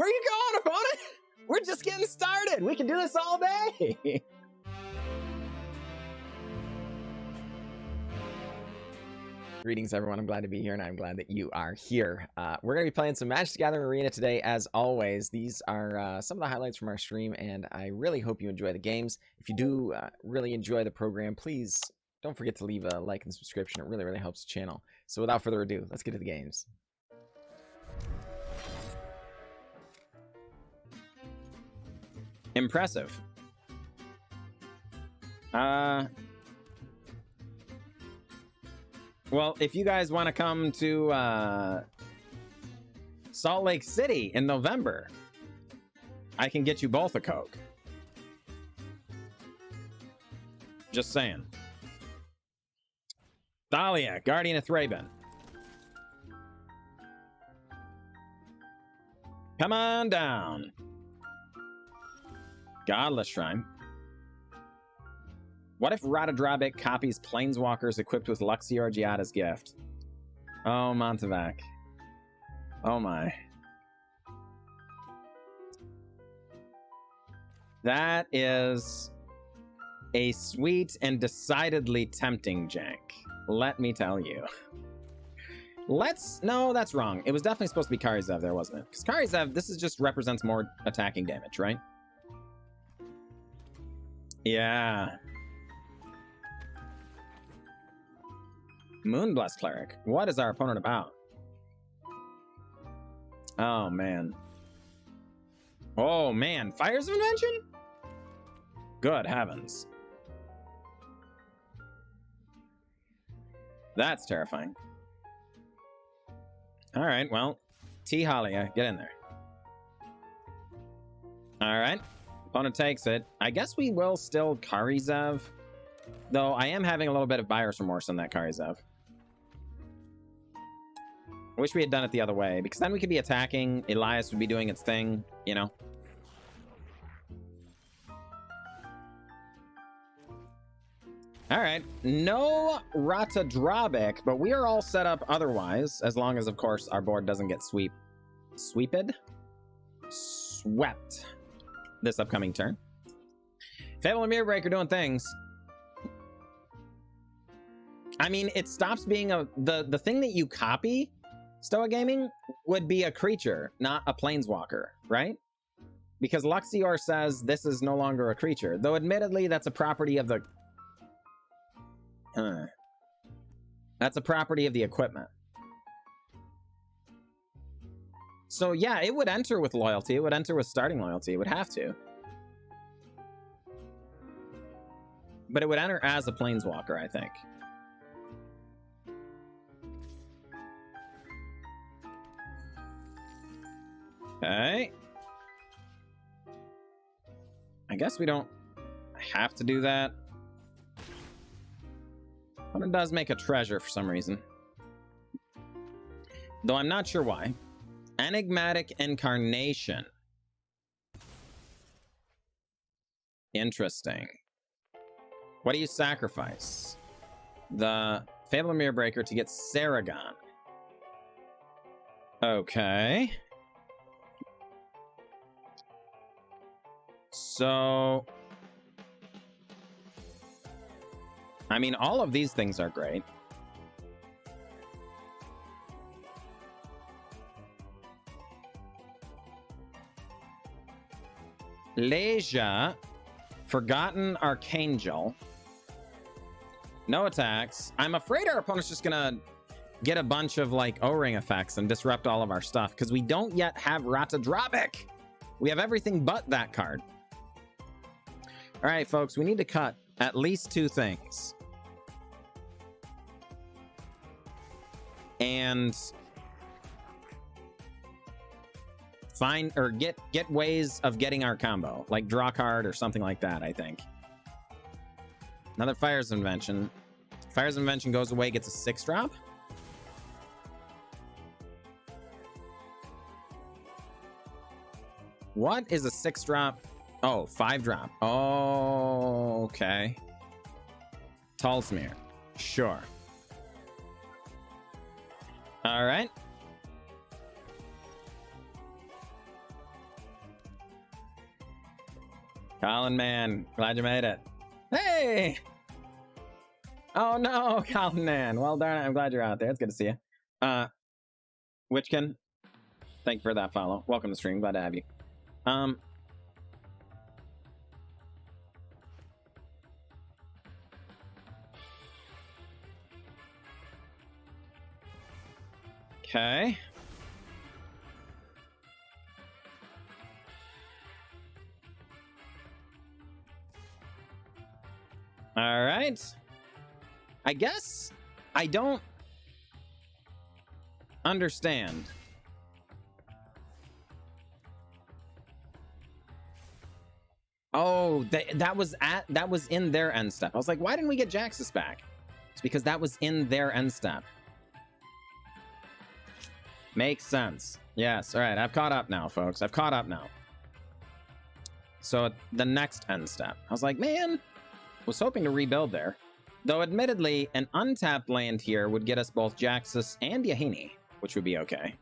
Where you going, opponent? We're just getting started. We can do this all day. Greetings, everyone. I'm glad to be here, and I'm glad that you are here. We're going to be playing some Magic the Gathering Arena today, as always. These are some of the highlights from our stream, and I really hope you enjoy the games. If you do really enjoy the program, please don't forget to leave a like and subscription. It really, really helps the channel. So without further ado, let's get to the games. Impressive. Well, if you guys want to come to Salt Lake City in November, I can get you both a Coke. Just saying. Thalia, Guardian of Thraben. Come on down. Godless Shrine. What if Ratadrabik copies Planeswalkers equipped with Luxior Giada's gift? Oh, Montevac. Oh my. That is a sweet and decidedly tempting jank. Let me tell you. No, that's wrong. It was definitely supposed to be Kari Zev there, wasn't it? Because Kari Zev, this is just represents more attacking damage, right? Yeah. Moonblessed Cleric. What is our opponent about? Oh, man. Oh, man. Fires of Invention? Good heavens. That's terrifying. All right, well, Thalia, get in there. All right. Opponent takes it. I guess we will still Kari Zev, though I am having a little bit of buyer's remorse on that Kari Zev. I wish we had done it the other way, because then we could be attacking, Elias would be doing its thing, you know? Alright, no Ratadrabik, but we are all set up otherwise, as long as, of course, our board doesn't get swept this upcoming turn. Fable and Mire Breaker doing things. I mean, it stops being the thing that you copy, Stoa Gaming, would be a creature, not a planeswalker, right? Because Luxior says this is no longer a creature, though admittedly that's a property of the... That's a property of the equipment. So yeah, it would enter with loyalty, it would enter with starting loyalty, it would have to. But it would enter as a planeswalker, I think. Okay. I guess we don't have to do that. But it does make a treasure for some reason. Though I'm not sure why. Enigmatic Incarnation. Interesting. What do you sacrifice? The Fable and Mire Breaker to get Saragon. Okay. So, I mean, all of these things are great. Leja, Forgotten Archangel. No attacks. I'm afraid our opponent's just gonna get a bunch of like O-ring effects and disrupt all of our stuff, because we don't yet have Ratadrabik. We have everything but that card. All right, folks, we need to cut at least 2 things. And find or get ways of getting our combo, like draw card or something like that, I think. Another Fire's Invention. Fire's Invention goes away, gets a 6-drop. What is a 6-drop? Oh, 5-drop. Oh, okay. Talsmere. Sure. All right. Colin, man, glad you made it. Hey! Oh no, Colin, man. Well, darn it, I'm glad you're out there. It's good to see you. Witchkin, thank you for that follow. Welcome to the stream. Glad to have you. Okay. All right. I guess I don't understand. Oh, that was in their end step. I was like, why didn't we get Jaxis back? It's because that was in their end step. Makes sense. Yes. All right. I've caught up now, folks. I've caught up now. So the next end step. I was like, man, was hoping to rebuild there. Though admittedly, an untapped land here would get us both Jaxis and Yahenni, which would be okay.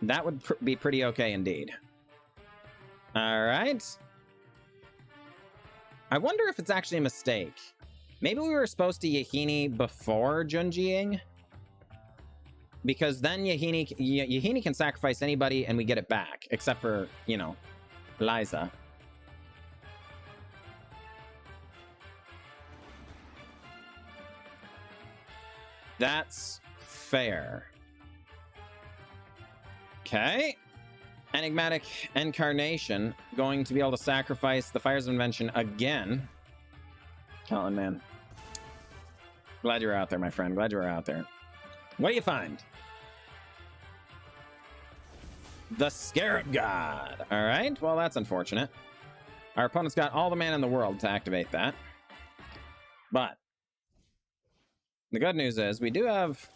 That would be pretty okay indeed. All right. I wonder if it's actually a mistake. Maybe we were supposed to Yahenni before Junjiing. Because then Yahenni can sacrifice anybody and we get it back. Except for, you know, Liza. That's fair. Okay. Enigmatic Incarnation. Going to be able to sacrifice the Fires of Invention again. Colin, man. Glad you're out there, my friend. Glad you're out there. What do you find? The Scarab God. All right. Well, that's unfortunate. Our opponent's got all the mana in the world to activate that. But the good news is we do have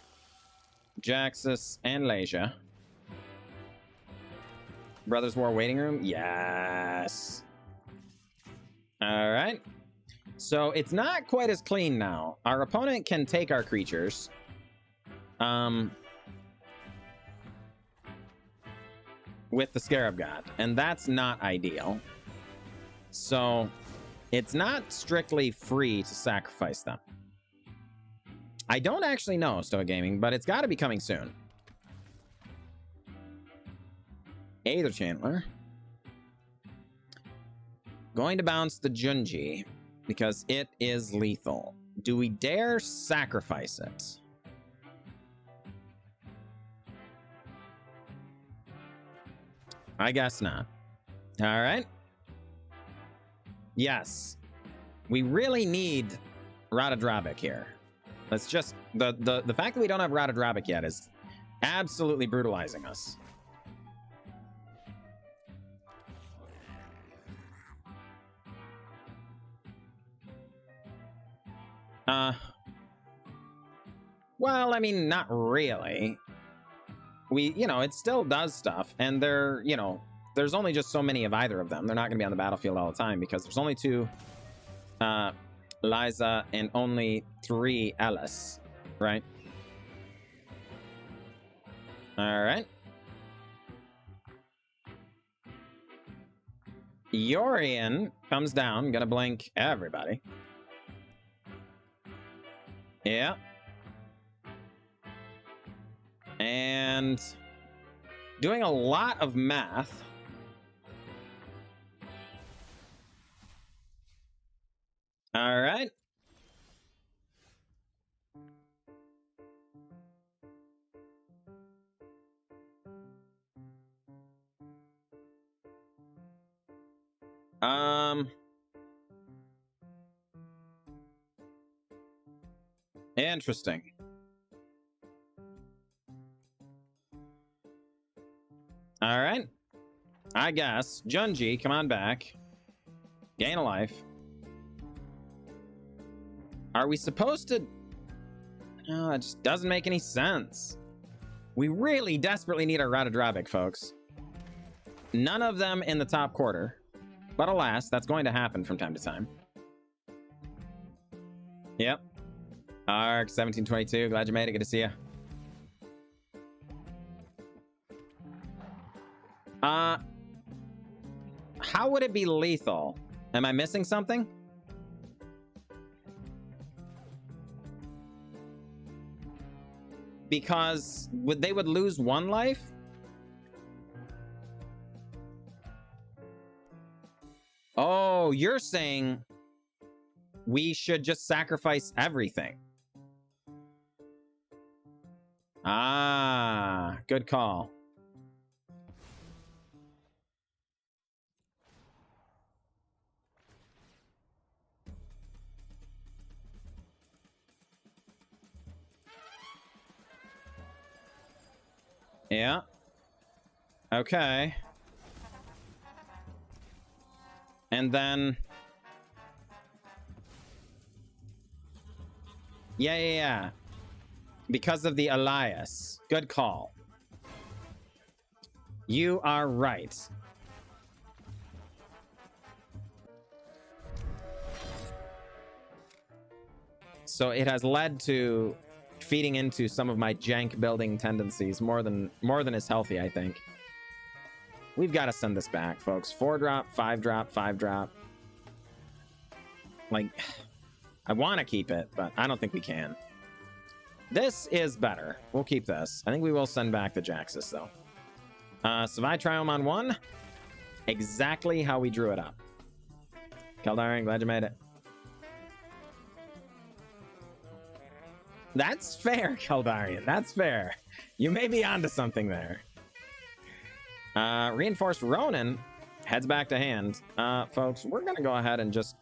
Jaxis and Leisha. Brothers War waiting room? Yes. All right. So it's not quite as clean now. Our opponent can take our creatures. With the Scarab God, and that's not ideal. So it's not strictly free to sacrifice them. I don't actually know, Stoic Gaming, but it's got to be coming soon. Aether Chandler. Going to bounce the Junji because it is lethal. Do we dare sacrifice it? I guess not. All right. Yes. We really need Ratadrabik here. Let's just... The fact that we don't have Ratadrabik yet is absolutely brutalizing us. Well, I mean, not really. You know, it still does stuff, and there's only just so many of either of them. They're not going to be on the battlefield all the time because there's only 2 Liza and only 3 Ellis, right? All right. Yorian comes down, gonna blink everybody. Yeah. And doing a lot of math. All right. Interesting. All right. I guess. Junji, come on back. Gain a life. Are we supposed to... No, it just doesn't make any sense. We really desperately need our Ratadrabik, folks. None of them in the top quarter. But alas, that's going to happen from time to time. Yep. Arc 1722, glad you made it. Good to see you. How would it be lethal? Am I missing something? Because they would lose 1 life? Oh, you're saying we should just sacrifice everything. Ah, good call. Yeah. Okay. And then... Yeah. Because of the Elias. Good call. You are right. So it has led to feeding into some of my jank building tendencies more than is healthy, I think. We've got to send this back, folks. 4-drop, 5-drop, 5-drop. Like, I want to keep it, but I don't think we can. This is better. We'll keep this. I think we will send back the Jaxis, though. Savai Triome on 1. Exactly how we drew it up. Keldarian, glad you made it. That's fair, Keldarian. That's fair. You may be onto something there. Reinforced Ronin heads back to hand. Folks, we're going to go ahead and just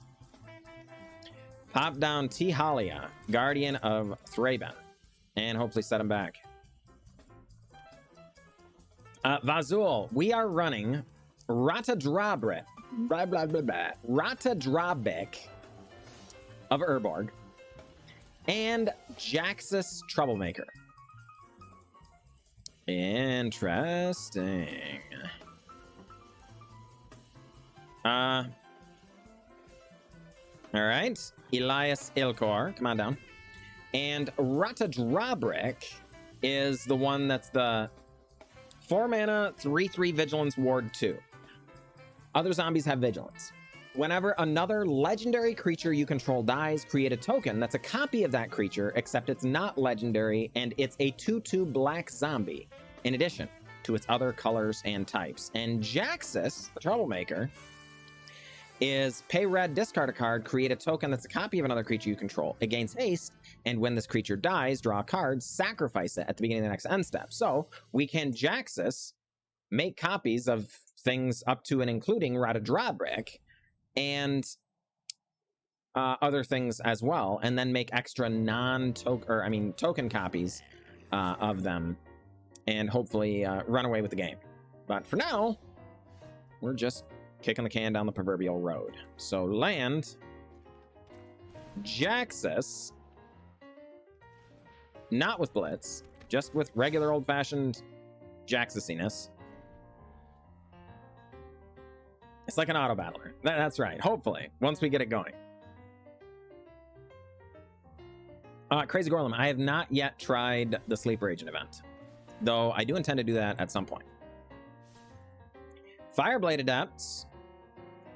pop down Thalia, Guardian of Thraben, and hopefully set him back. Vazul, we are running Ratadrabik of Urborg and Jaxis Troublemaker. Interesting. All right. il-Kor, come on down. And Ratadrabik is the one that's the 4-mana, 3/3 Vigilance Ward 2. Other zombies have Vigilance. Whenever another legendary creature you control dies, create a token that's a copy of that creature, except it's not legendary, and it's a 2/2 black zombie, in addition to its other colors and types. And Jaxis, the Troublemaker, is pay red, discard a card, create a token that's a copy of another creature you control. It gains haste, and when this creature dies, draw a card, sacrifice it at the beginning of the next end step. So we can Jaxis make copies of things up to and including Ratadrabik, and other things as well, and then make extra token copies of them, and hopefully run away with the game. But for now, we're just kicking the can down the proverbial road. So land Jaxis, not with Blitz, just with regular old-fashioned Jaxisiness. It's like an auto battler. That's right. Hopefully, once we get it going. Crazy Gorlem, I have not yet tried the Sleeper Agent event, though I do intend to do that at some point. Fireblade Adepts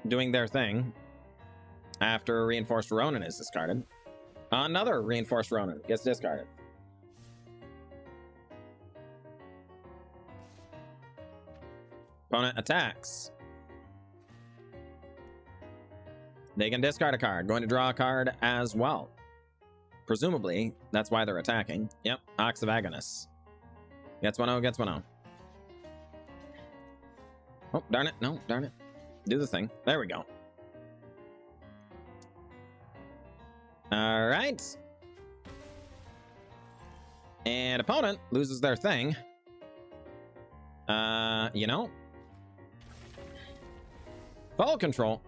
doing their thing after Reinforced Ronin is discarded. Another Reinforced Ronin gets discarded. Opponent attacks. They can discard a card. Going to draw a card as well. Presumably, that's why they're attacking. Yep, Ox of Agonis. Gets 1-0, gets 1-0. Oh, darn it. No, darn it. Do the thing. There we go. All right. And opponent loses their thing. You know. Ball control.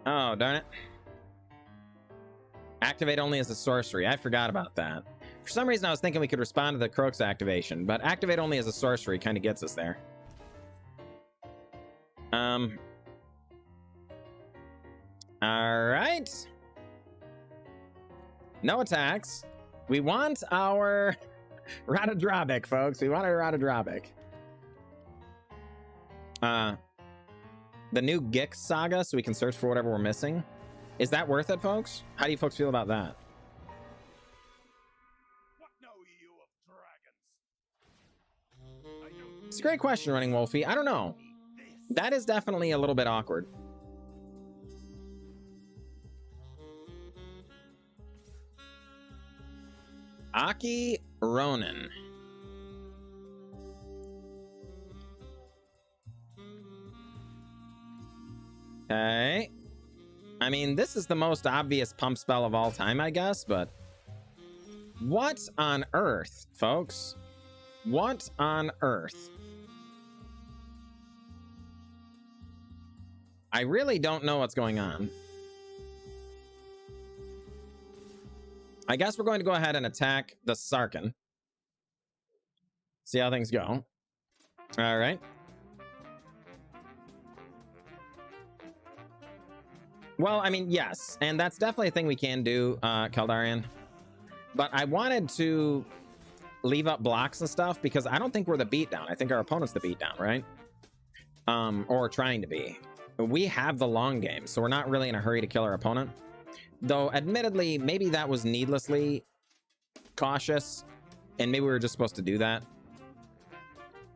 Oh, darn it. Activate only as a sorcery. I forgot about that. For some reason, I was thinking we could respond to the Kroxa activation, but activate only as a sorcery kind of gets us there. All right. No attacks. We want our Ratadrabik, folks. We want our Ratadrabik. The new Gix saga, so we can search for whatever we're missing. Is that worth it, folks? How do you folks feel about that? What know you of dragons? It's a great question, Running Wolfie. I don't know. That is definitely a little bit awkward. Aki Ronin. Okay. I mean, this is the most obvious pump spell of all time, I guess, but what on earth, folks? What on earth? I really don't know what's going on. I guess we're going to go ahead and attack the Sarkhan. See how things go. All right. Well, I mean, yes, and that's definitely a thing we can do, Kaldarian. But I wanted to leave up blocks and stuff because I don't think we're the beatdown. I think our opponent's the beatdown, right? Or trying to be. We have the long game, so we're not really in a hurry to kill our opponent. Though, admittedly, maybe that was needlessly cautious, and maybe we were just supposed to do that.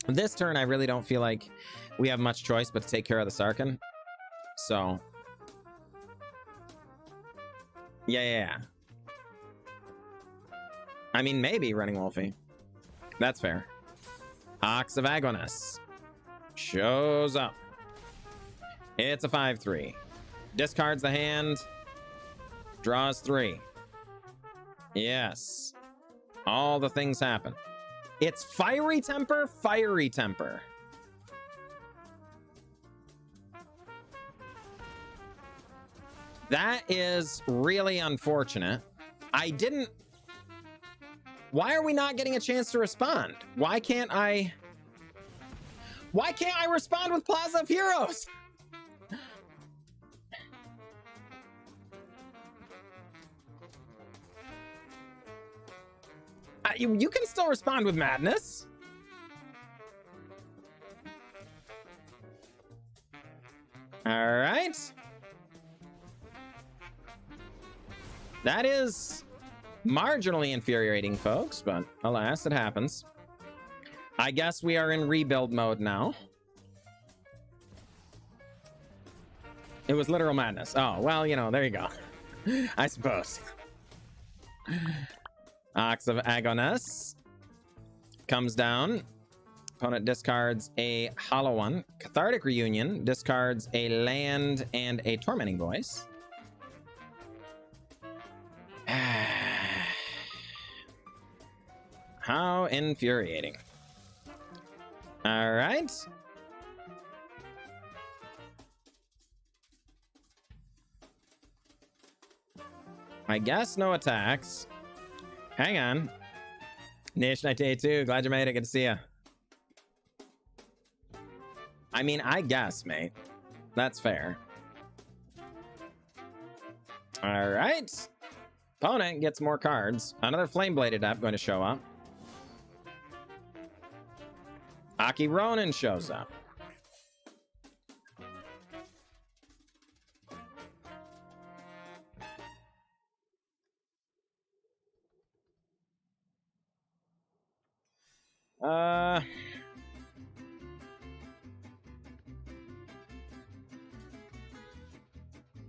This turn, I really don't feel like we have much choice but to take care of the Sarkhan. So... Yeah. I mean, maybe Running Wolfie. That's fair. Ox of Agonis shows up. It's a 5/3. Discards the hand. Draws 3. Yes. All the things happen. It's Fiery Temper, Fiery Temper. That is really unfortunate. Why are we not getting a chance to respond? Why can't I respond with Plaza of Heroes? You can still respond with Madness. All right. That is marginally infuriating, folks, but alas, it happens. I guess we are in rebuild mode now. It was literal madness. Oh, well, you know, there you go. I suppose. Ox of Agonis comes down. Opponent discards a hollow one. Cathartic Reunion discards a land and a Tormenting Voice. How infuriating. All right. I guess no attacks. Hang on. Nish 1982, glad you made it. Good to see you. I mean, I guess, mate. That's fair. All right. Opponent gets more cards. Another Flame-Bladed App going to show up. Aki Ronin shows up.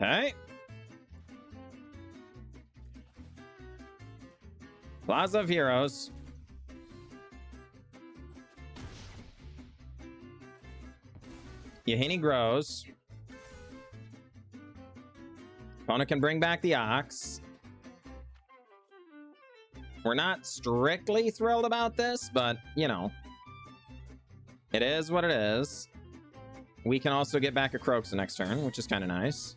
Okay. Plaza of Heroes. Yahenni grows. Opponent can bring back the Ox. We're not strictly thrilled about this, but, you know, it is what it is. We can also get back a Kroxa next turn, which is kind of nice.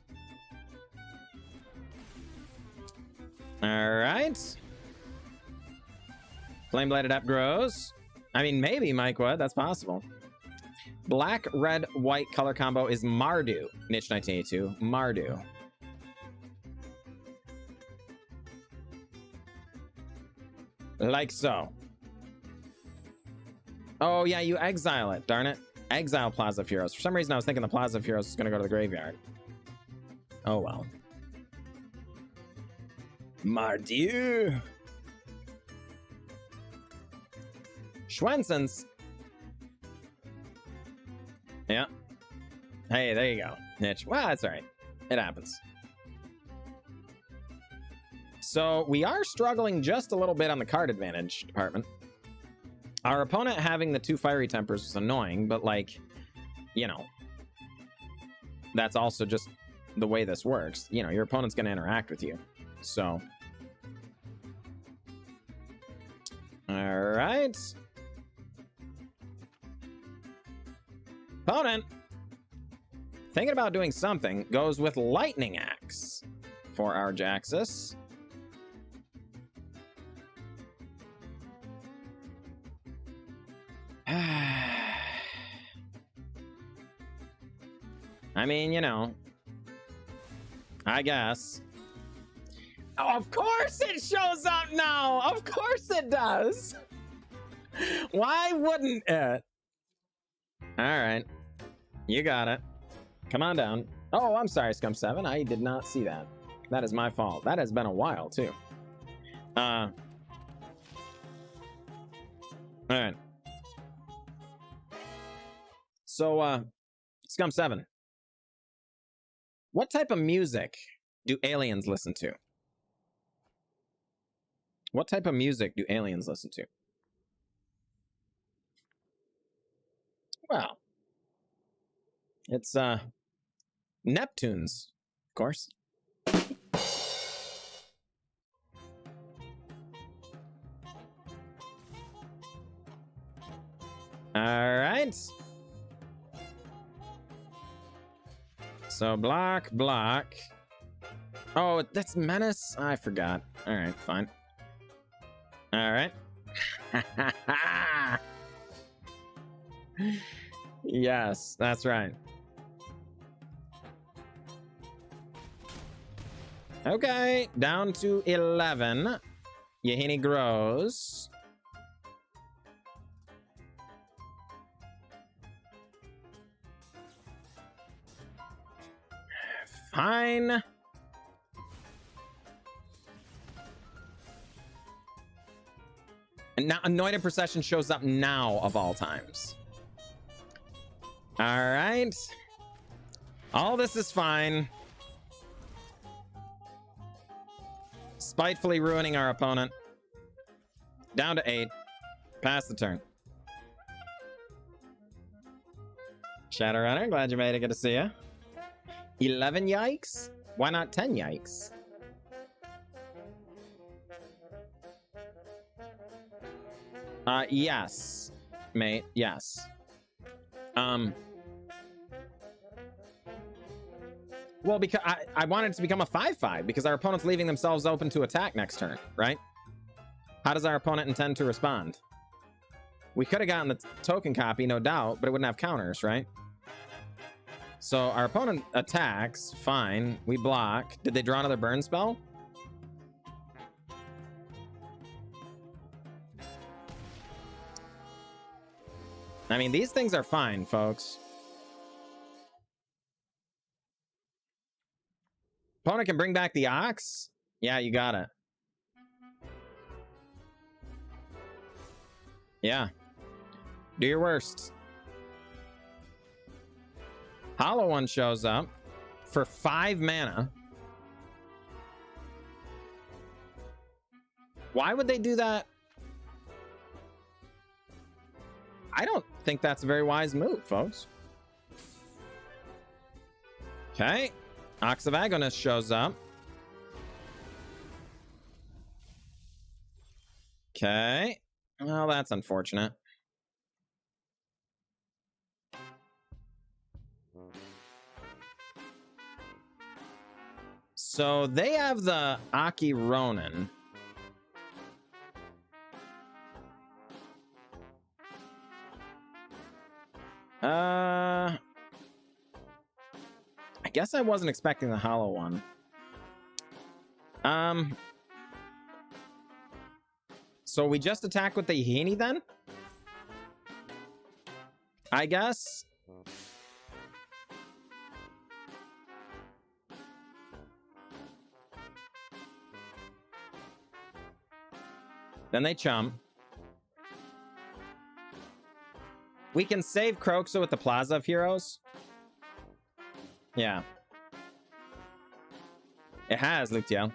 All right. Flame-Bladed Up grows. I mean, maybe Mike would. That's possible. Black, red, white color combo is Mardu. Niche 1982. Mardu. Like so. Oh, yeah, you exile it. Darn it. Exile Plaza of Heroes. For some reason, I was thinking the Plaza of Heroes was going to go to the graveyard. Oh, well. Mardieu. Schwensons. Yeah. Hey, there you go. Niche. Well, that's all right. It happens. So we are struggling just a little bit on the card advantage department. Our opponent having the 2 fiery tempers was annoying, but like, you know, that's also just the way this works. You know, your opponent's going to interact with you. So. All right. Opponent, thinking about doing something, goes with Lightning Axe for our Jaxis. I mean, you know, I guess. Oh, of course it shows up now. Of course it does. Why wouldn't it? All right. You got it. Come on down. Oh, I'm sorry, Scum7. I did not see that. That is my fault. That has been a while, too. All right. So, Scum7. What type of music do aliens listen to? What type of music do aliens listen to? Well, it's Neptunes, of course. All right. So block. Oh, that's Menace. I forgot. All right, fine. All right. Yes, that's right. Okay, down to 11. Yahenni grows. Fine. And now Anointed Procession shows up now of all times. All right. All this is fine. Spitefully ruining our opponent. Down to 8. Pass the turn. Shadowrunner, glad you made it. Good to see you. 11 yikes? Why not 10 yikes? Yes, mate. Yes. Well, because I wanted it to become a 5/5 because our opponent's leaving themselves open to attack next turn, right? How does our opponent intend to respond? We could have gotten the token copy, no doubt, but it wouldn't have counters, right? So our opponent attacks, fine. We block. Did they draw another burn spell? I mean, these things are fine, folks. Opponent can bring back the Ox? Yeah, you got it. Yeah. Do your worst. Hollow One shows up for 5 mana. Why would they do that? I don't think that's a very wise move, folks. Okay. Ox of Agonist shows up. Okay. Well, that's unfortunate. So they have the Aki Ronin. I guess I wasn't expecting the Hollow One. So we just attack with the Yahenni then? I guess. Then they chum. We can save Kroxa with the Plaza of Heroes. Yeah. It has, Lucio.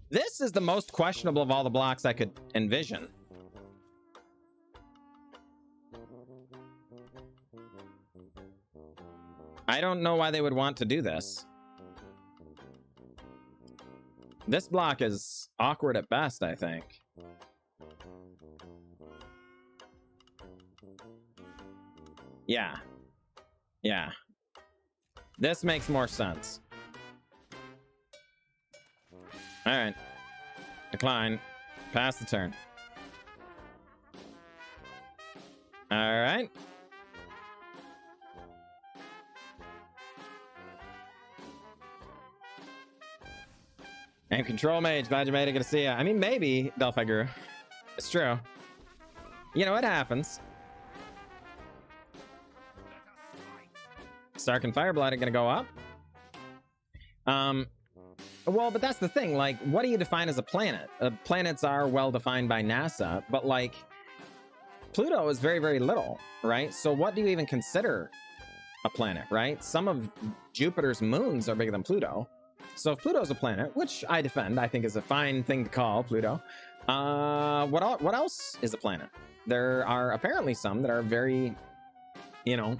This is the most questionable of all the blocks I could envision. I don't know why they would want to do this. This block is awkward at best, I think. Yeah. Yeah. This makes more sense. All right. Decline. Pass the turn. All right. And control mage, glad you made it. Good to see ya. I mean, maybe Delphi Guru. It's true. You know, it happens. Stark and Fireblood are gonna go up. Well, but that's the thing. Like, what do you define as a planet? Planets are well defined by NASA, but like, Pluto is very, very little, right? So what do you even consider a planet, right? Some of Jupiter's moons are bigger than Pluto. So if Pluto's a planet, which I defend, I think is a fine thing to call Pluto. What else is a planet? There are apparently some that are very, you know,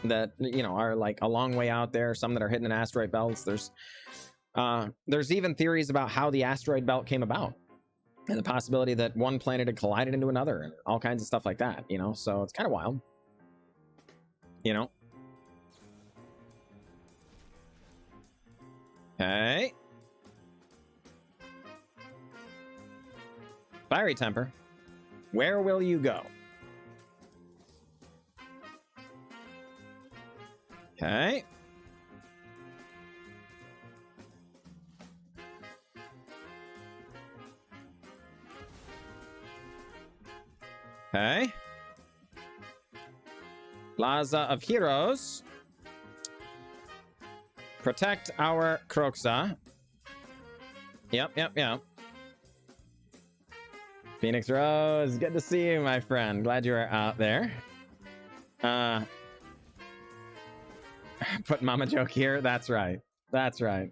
that, you know, are like a long way out there. Some that are hidden in asteroid belts. There's even theories about how the asteroid belt came about, and the possibility that one planet had collided into another, and all kinds of stuff like that, you know. So it's kind of wild, you know. Okay. Fiery Temper. Where will you go? Okay. Okay. Plaza of Heroes. Protect our Kroxa. Yep. Phoenix Rose, good to see you, my friend. Glad you are out there. Put Mama Joke here. That's right. That's right.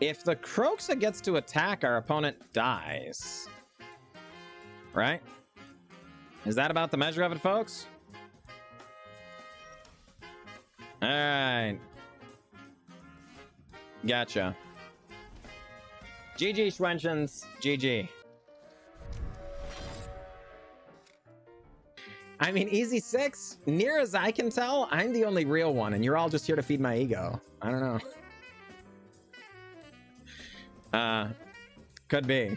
If the Kroxa gets to attack, our opponent dies. Right? Is that about the measure of it, folks? All right. Gotcha. GG, Schwenchens. GG. I mean, easy 6. Near as I can tell, I'm the only real one, and you're all just here to feed my ego. I don't know. Could be.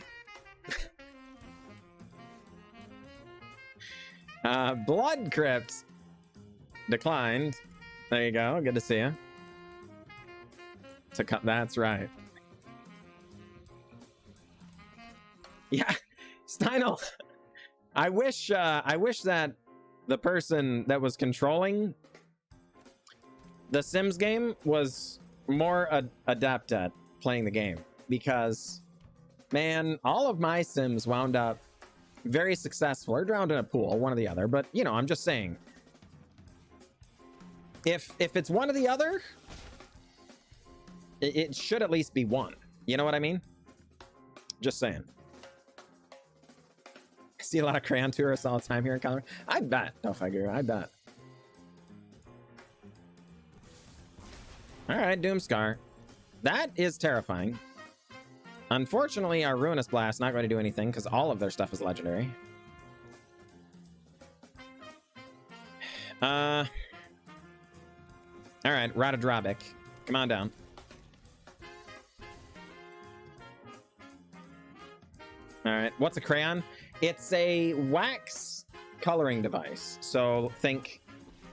Blood Crypt declined. There you go. Good to see you. To cut. That's right. Yeah, Steinel. I wish that the person that was controlling the Sims game was more adept at playing the game, because, man, all of my Sims wound up very successful or drowned in a pool, one or the other. But, you know, I'm just saying, if it's one or the other, it should at least be one. You know what I mean? Just saying. I see a lot of crayon tourists all the time here in Colorado. I bet. No figure. I bet. All right, Doomscar. That is terrifying. Unfortunately, our Ruinous Blast not going to do anything because all of their stuff is legendary. All right, Ratadrabik. Come on down. All right, what's a crayon? It's a wax coloring device. So think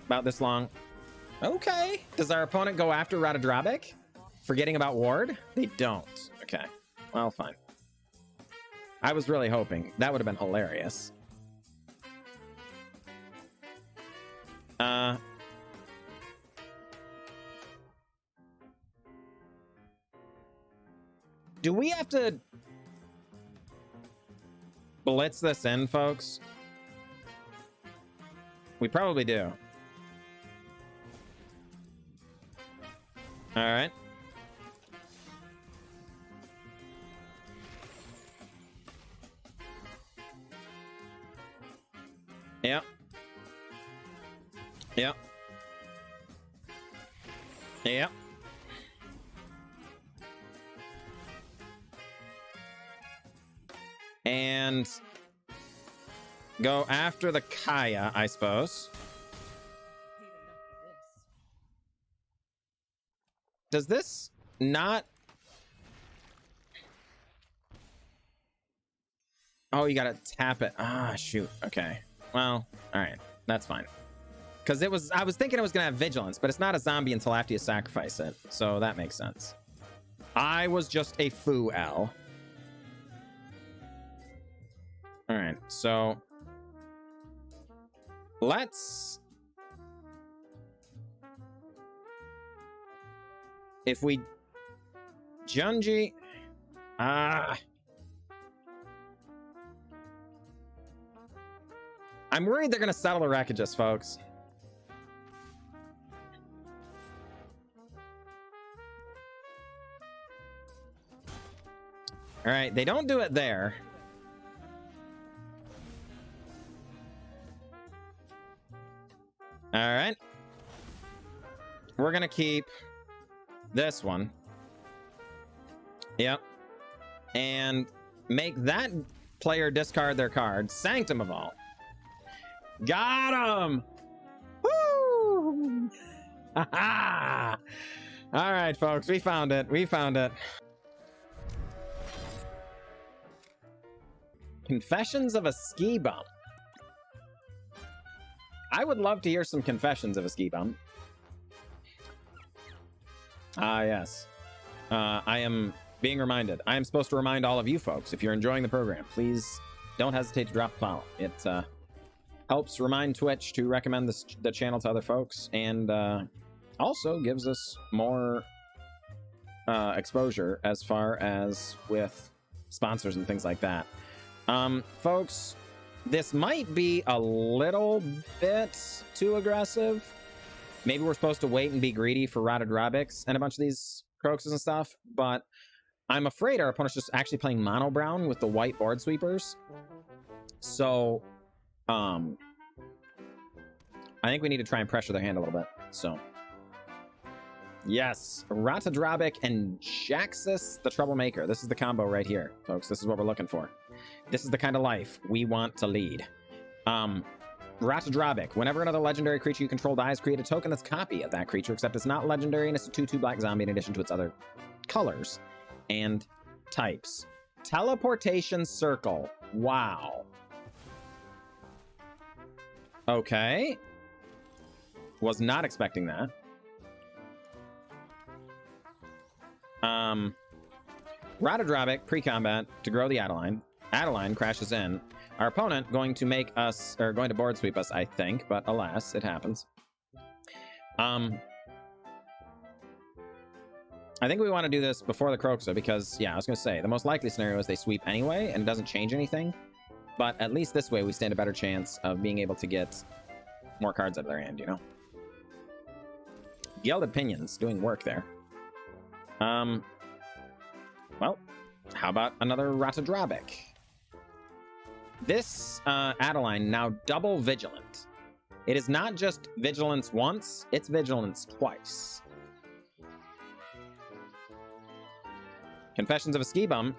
about this long. Okay. Does our opponent go after Ratadrabik? Forgetting about Ward? They don't. Okay. Well, fine. I was really hoping. That would have been hilarious. Do we have to blitz this in, folks? We probably do. All right. Yep. Yep. Yep. And go after the Kaya, I suppose. Does this not... Oh, you gotta tap it. Ah, shoot. Okay. Well, all right. That's fine. Because it was... I was thinking it was gonna have Vigilance, but it's not a zombie until after you sacrifice it. So that makes sense. I was just a fool. All right, so let's... If we... Junji... I'm worried they're going to settle the wreckages, folks. All right, they don't do it there. All right. We're going to keep this one. Yep. And make that player discard their card. Sanctum of all. Got him! Woo! All right, folks. We found it. We found it. Confessions of a Ski Bum. I would love to hear some confessions of a ski bum. Ah, yes. I am being reminded. I am supposed to remind all of you folks, if you're enjoying the program, please don't hesitate to drop a follow. It helps remind Twitch to recommend the channel to other folks, and also gives us more exposure as far as with sponsors and things like that. Folks... This might be a little bit too aggressive. Maybe we're supposed to wait and be greedy for Ratadrabiks and a bunch of these Kroxas and stuff, but I'm afraid our opponent's just actually playing mono brown with the white board sweepers. So, I think we need to try and pressure their hand a little bit. So, yes, Ratadrabik and Jaxis the Troublemaker. This is the combo right here, folks. This is what we're looking for. This is the kind of life we want to lead. Ratadrabik. Whenever another legendary creature you control dies, create a token that's a copy of that creature, except it's not legendary and it's a 2/2 black zombie in addition to its other colors and types. Teleportation Circle. Wow. Okay. Was not expecting that. Ratadrabik pre-combat to grow the Adeline. Adeline crashes in. Our opponent going to make us, or going to board sweep us, I think, but alas, it happens. I think we want to do this before the Kroxa because, yeah, I was going to say, the most likely scenario is they sweep anyway and it doesn't change anything. But at least this way we stand a better chance of being able to get more cards out of their hand, you know? Gilded Pinions doing work there. Well, how about another Ratadrabik? This Adeline now double vigilant. It is not just vigilance once, it's vigilance twice. Confessions of a Ski Bum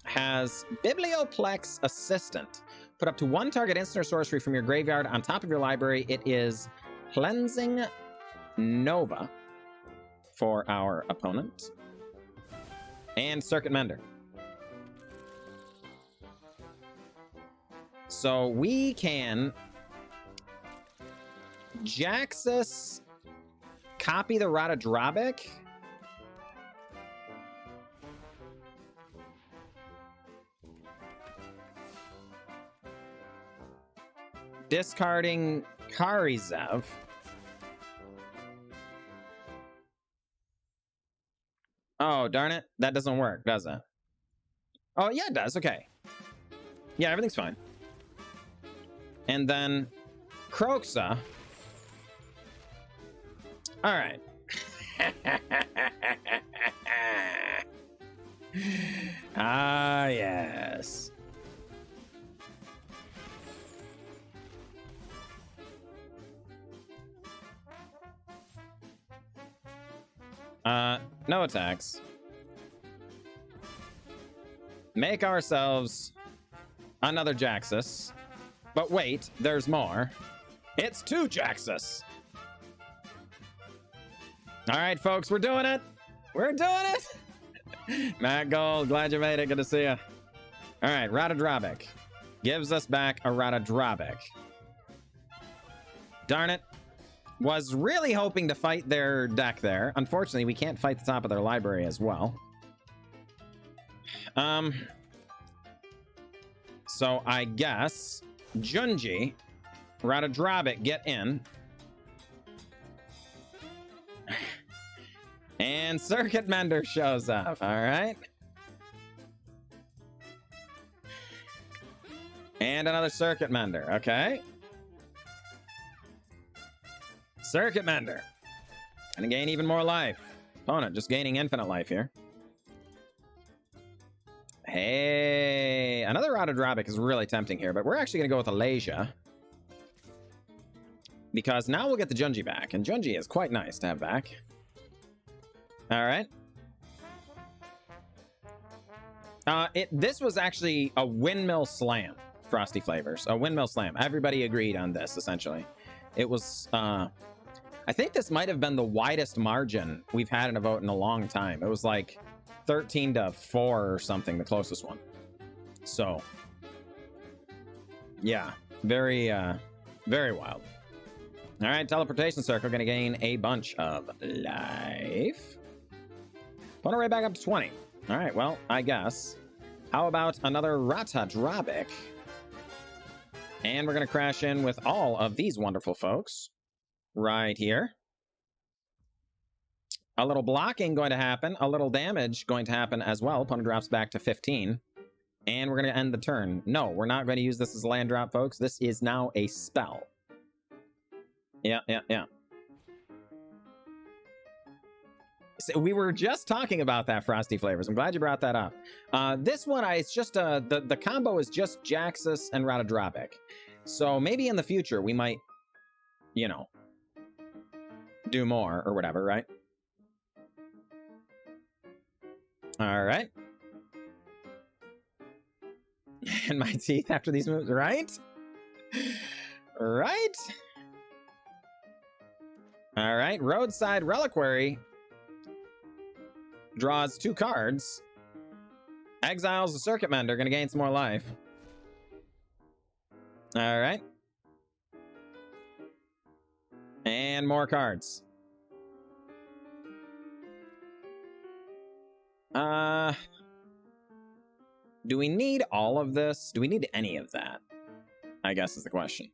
has Biblioplex Assistant. Put up to one target instant or sorcery from your graveyard on top of your library. It is Cleansing Nova. for our opponent. And Circuit Mender. So we can Jaxis, copy the Ratadrabik. Discarding Karizev. Oh, darn it. That doesn't work, does it? Oh, yeah, it does. Okay. Yeah, everything's fine. And then Kroxa. All right. Ah, yes. No attacks. Make ourselves another Jaxis. But wait, there's more. It's 2 Jaxis. All right, folks, we're doing it. We're doing it. Matt Gold, glad you made it. Good to see you. All right, Ratadrabik gives us back a Ratadrabik. Darn it. Was really hoping to fight their deck there. Unfortunately, we can't fight the top of their library as well. So I guess Junji, Ratadrabik, get in. And Circuit Mender shows up, all right? And another Circuit Mender, okay? Circuit Mender. Gonna gain even more life. Opponent just gaining infinite life here. Hey, another Ratadrabik is really tempting here, but we're actually gonna go with Alasia. Because now we'll get the Junji back, and Junji is quite nice to have back. All right. This was actually a windmill slam, Frosty Flavors. A windmill slam. Everybody agreed on this, essentially. It was, I think this might have been the widest margin we've had in a vote in a long time. It was like 13-4 or something, the closest one. So, yeah, very, very wild. All right, Teleportation Circle, gonna gain a bunch of life. Put it right back up to 20. All right, well, I guess. How about another Ratadrabik? And we're going to crash in with all of these wonderful folks right here. A little blocking going to happen. A little damage going to happen as well. Opponent drops back to 15. And we're going to end the turn. No, we're not going to use this as a land drop, folks. This is now a spell. Yeah. So we were just talking about that, Frosty Flavors. I'm glad you brought that up. This one, it's just the combo is just Jaxis and Ratadrabik. So maybe in the future we might, you know, do more or whatever, right? All right. And my teeth after these moves, right? Right? All right, Roadside Reliquary draws 2 cards. Exiles the Circuit Mender, gonna gain some more life. All right. And more cards. Do we need all of this? Do we need any of that? I guess is the question.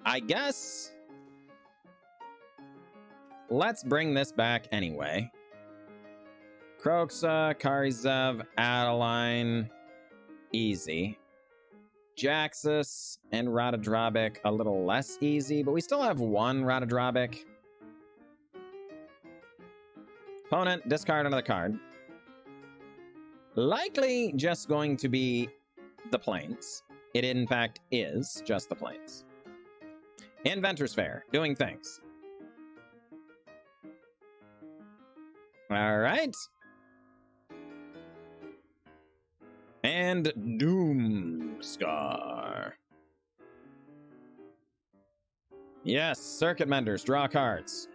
I guess let's bring this back anyway. Kroxa, Karizev, Adeline, easy. Jaxis and Ratadrabik a little less easy, but we still have 1 Ratadrabik. Opponent, discard another card. Likely just going to be the Plains. It in fact is just the Plains. Inventor's Fair, doing things. All right. And Doom. Doomscar. Yes, Circuit Menders, draw cards.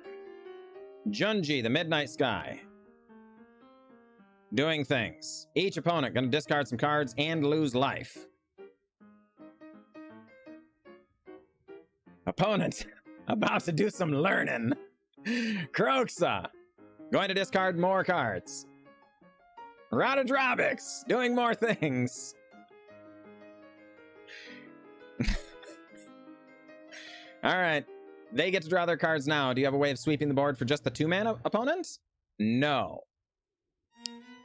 Junji, the Midnight Sky. Doing things. Each opponent gonna discard some cards and lose life. Opponent about to do some learning. Kroxa going to discard more cards. Ratadrabik doing more things. All right, they get to draw their cards now. Do you have a way of sweeping the board for just the 2-mana opponent? No.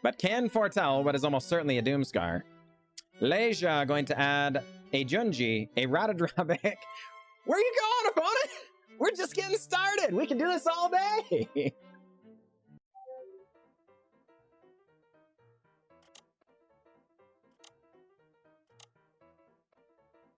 But can foretell what is almost certainly a Doomscar. Leja going to add a Junji, a Ratadrabik. Where are you going, opponent? We're just getting started. We can do this all day.